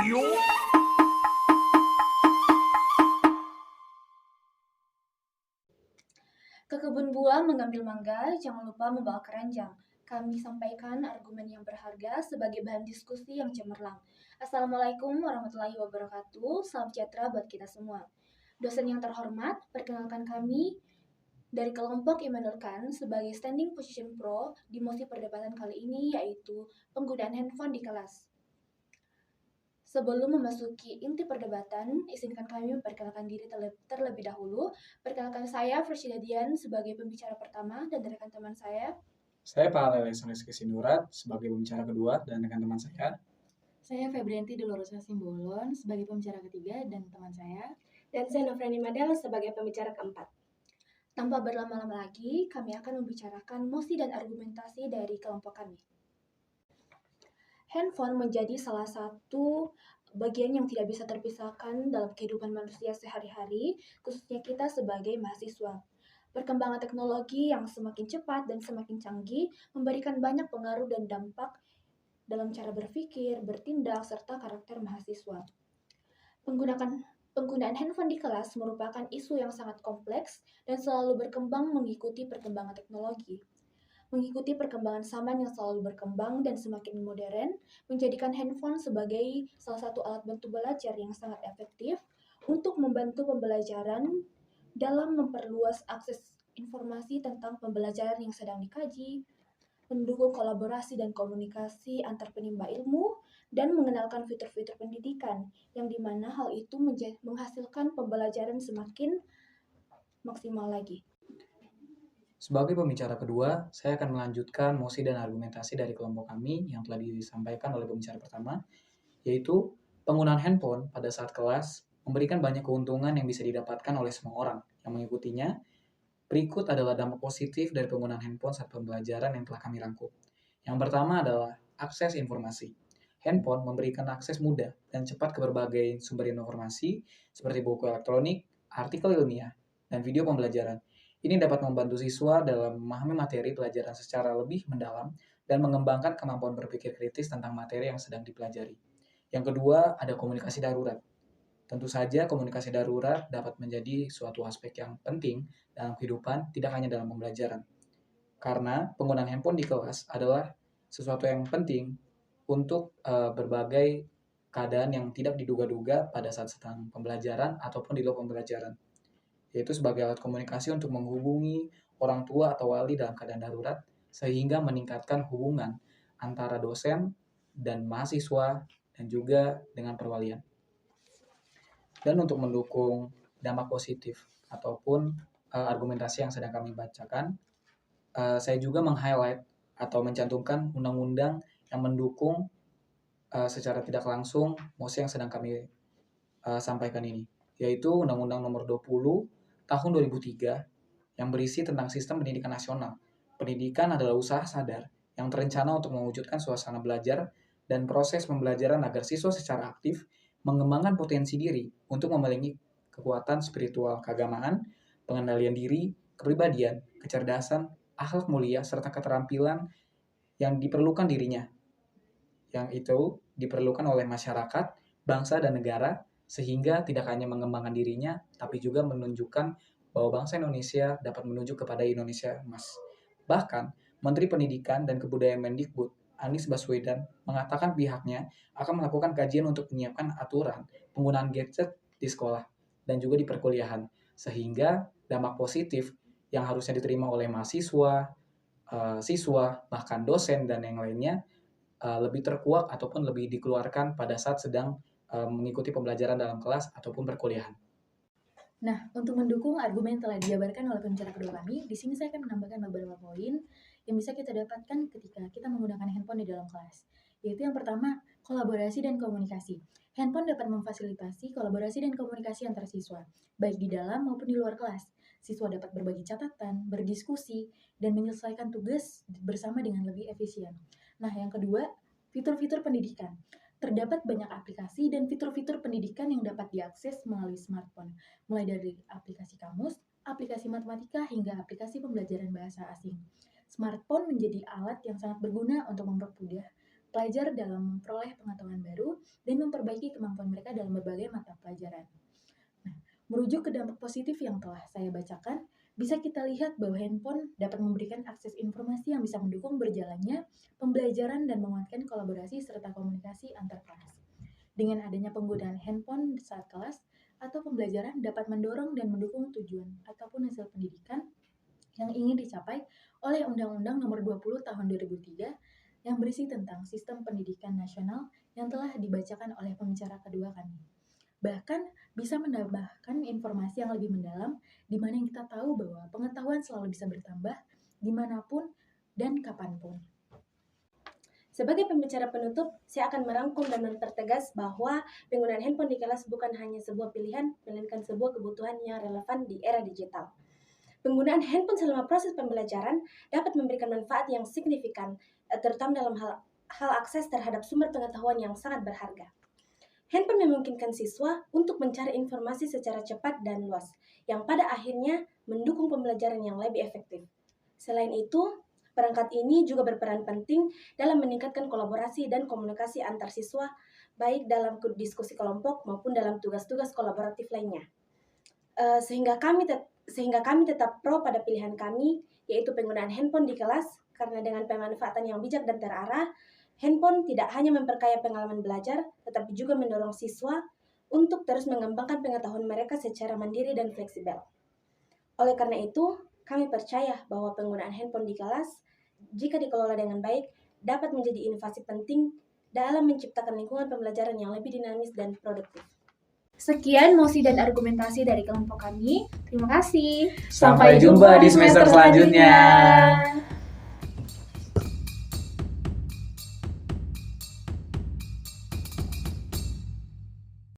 Yuk. Ke kebun buah mengambil mangga, jangan lupa membawa keranjang. Kami sampaikan argumen yang berharga sebagai bahan diskusi yang cemerlang. Assalamualaikum warahmatullahi wabarakatuh. Salam sejahtera buat kita semua. Dosen yang terhormat, perkenalkan kami dari kelompok Immanuel Kant sebagai standing position pro di mosi perdebatan kali ini, yaitu penggunaan handphone di kelas. Sebelum memasuki inti perdebatan, izinkan kami memperkenalkan diri terlebih dahulu. Perkenalkan saya, Freshida Dian, sebagai pembicara pertama, dan rekan teman saya. Saya Pak Leleson Rizky Sinurat sebagai pembicara kedua dan rekan teman saya. Saya Febrianti Dolorosa Simbolon sebagai pembicara ketiga dan teman saya. Dan saya Nofrani Madel sebagai pembicara keempat. Tanpa berlama-lama lagi, kami akan membicarakan mosi dan argumentasi dari kelompok kami. Handphone menjadi salah satu bagian yang tidak bisa terpisahkan dalam kehidupan manusia sehari-hari, khususnya kita sebagai mahasiswa. Perkembangan teknologi yang semakin cepat dan semakin canggih memberikan banyak pengaruh dan dampak dalam cara berpikir, bertindak, serta karakter mahasiswa. Penggunaan handphone di kelas merupakan isu yang sangat kompleks dan selalu berkembang mengikuti perkembangan teknologi. Mengikuti perkembangan zaman yang selalu berkembang dan semakin modern, menjadikan handphone sebagai salah satu alat bantu belajar yang sangat efektif untuk membantu pembelajaran dalam memperluas akses informasi tentang pembelajaran yang sedang dikaji, mendukung kolaborasi dan komunikasi antar penimba ilmu, dan mengenalkan fitur-fitur pendidikan, yang dimana hal itu menghasilkan pembelajaran semakin maksimal lagi. Sebagai pembicara kedua, saya akan melanjutkan mosi dan argumentasi dari kelompok kami yang telah disampaikan oleh pembicara pertama, yaitu penggunaan handphone pada saat kelas memberikan banyak keuntungan yang bisa didapatkan oleh semua orang yang mengikutinya. Berikut adalah dampak positif dari penggunaan handphone saat pembelajaran yang telah kami rangkum. Yang pertama adalah akses informasi. Handphone memberikan akses mudah dan cepat ke berbagai sumber informasi seperti buku elektronik, artikel ilmiah, dan video pembelajaran. Ini dapat membantu siswa dalam memahami materi pelajaran secara lebih mendalam dan mengembangkan kemampuan berpikir kritis tentang materi yang sedang dipelajari. Yang kedua, ada komunikasi darurat. Tentu saja komunikasi darurat dapat menjadi suatu aspek yang penting dalam kehidupan, tidak hanya dalam pembelajaran. Karena penggunaan handphone di kelas adalah sesuatu yang penting untuk berbagai keadaan yang tidak diduga-duga pada saat sedang pembelajaran ataupun di luar pembelajaran, yaitu sebagai alat komunikasi untuk menghubungi orang tua atau wali dalam keadaan darurat, sehingga meningkatkan hubungan antara dosen dan mahasiswa dan juga dengan perwalian. Dan untuk mendukung dampak positif ataupun argumentasi yang sedang kami bacakan, saya juga meng-highlight atau mencantumkan undang-undang yang mendukung secara tidak langsung mosi yang sedang kami sampaikan ini, yaitu Undang-Undang Nomor 20 Tahun 2003 yang berisi tentang sistem pendidikan nasional. Pendidikan adalah usaha sadar yang terencana untuk mewujudkan suasana belajar dan proses pembelajaran agar siswa secara aktif mengembangkan potensi diri untuk memiliki kekuatan spiritual keagamaan, pengendalian diri, kepribadian, kecerdasan, akhlak mulia, serta keterampilan yang diperlukan dirinya. Yang itu diperlukan oleh masyarakat, bangsa, dan negara, sehingga tidak hanya mengembangkan dirinya, tapi juga menunjukkan bahwa bangsa Indonesia dapat menuju kepada Indonesia emas. Bahkan, Menteri Pendidikan dan Kebudayaan Mendikbud, Anies Baswedan, mengatakan pihaknya akan melakukan kajian untuk menyiapkan aturan penggunaan gadget di sekolah dan juga di perkuliahan, sehingga dampak positif yang harusnya diterima oleh mahasiswa, siswa, bahkan dosen, dan yang lainnya lebih terkuak ataupun lebih dikeluarkan pada saat sedang mengikuti pembelajaran dalam kelas ataupun perkuliahan. Nah, untuk mendukung argumen yang telah dijabarkan oleh pembicara kedua kami, di sini saya akan menambahkan beberapa poin yang bisa kita dapatkan ketika kita menggunakan handphone di dalam kelas. Yaitu yang pertama, kolaborasi dan komunikasi. Handphone dapat memfasilitasi kolaborasi dan komunikasi antar siswa, baik di dalam maupun di luar kelas. Siswa dapat berbagi catatan, berdiskusi, dan menyelesaikan tugas bersama dengan lebih efisien. Nah, yang kedua, fitur-fitur pendidikan. Terdapat banyak aplikasi dan fitur-fitur pendidikan yang dapat diakses melalui smartphone, mulai dari aplikasi kamus, aplikasi matematika, hingga aplikasi pembelajaran bahasa asing. Smartphone menjadi alat yang sangat berguna untuk mempermudah pelajar dalam memperoleh pengetahuan baru dan memperbaiki kemampuan mereka dalam berbagai mata pelajaran. Nah, merujuk ke dampak positif yang telah saya bacakan, bisa kita lihat bahwa handphone dapat memberikan akses informasi yang bisa mendukung berjalannya pembelajaran dan menguatkan kolaborasi serta komunikasi antar kelas. Dengan adanya penggunaan handphone saat kelas atau pembelajaran dapat mendorong dan mendukung tujuan ataupun hasil pendidikan yang ingin dicapai oleh Undang-Undang Nomor 20 Tahun 2003 yang berisi tentang Sistem Pendidikan Nasional yang telah dibacakan oleh pembicara kedua kami. Bahkan bisa menambahkan informasi yang lebih mendalam di mana kita tahu bahwa pengetahuan selalu bisa bertambah dimanapun dan kapanpun. Sebagai pembicara penutup, saya akan merangkum dan mempertegas bahwa penggunaan handphone di kelas bukan hanya sebuah pilihan, melainkan sebuah kebutuhan yang relevan di era digital. Penggunaan handphone selama proses pembelajaran dapat memberikan manfaat yang signifikan, terutama dalam hal akses terhadap sumber pengetahuan yang sangat berharga. Handphone memungkinkan siswa untuk mencari informasi secara cepat dan luas, yang pada akhirnya mendukung pembelajaran yang lebih efektif. Selain itu, perangkat ini juga berperan penting dalam meningkatkan kolaborasi dan komunikasi antar siswa, baik dalam diskusi kelompok maupun dalam tugas-tugas kolaboratif lainnya. Sehingga kami tetap pro pada pilihan kami, yaitu penggunaan handphone di kelas, karena dengan pemanfaatan yang bijak dan terarah, handphone tidak hanya memperkaya pengalaman belajar, tetapi juga mendorong siswa untuk terus mengembangkan pengetahuan mereka secara mandiri dan fleksibel. Oleh karena itu, kami percaya bahwa penggunaan handphone di kelas, jika dikelola dengan baik, dapat menjadi inovasi penting dalam menciptakan lingkungan pembelajaran yang lebih dinamis dan produktif. Sekian mosi dan argumentasi dari kelompok kami. Terima kasih. Sampai jumpa di semester selanjutnya.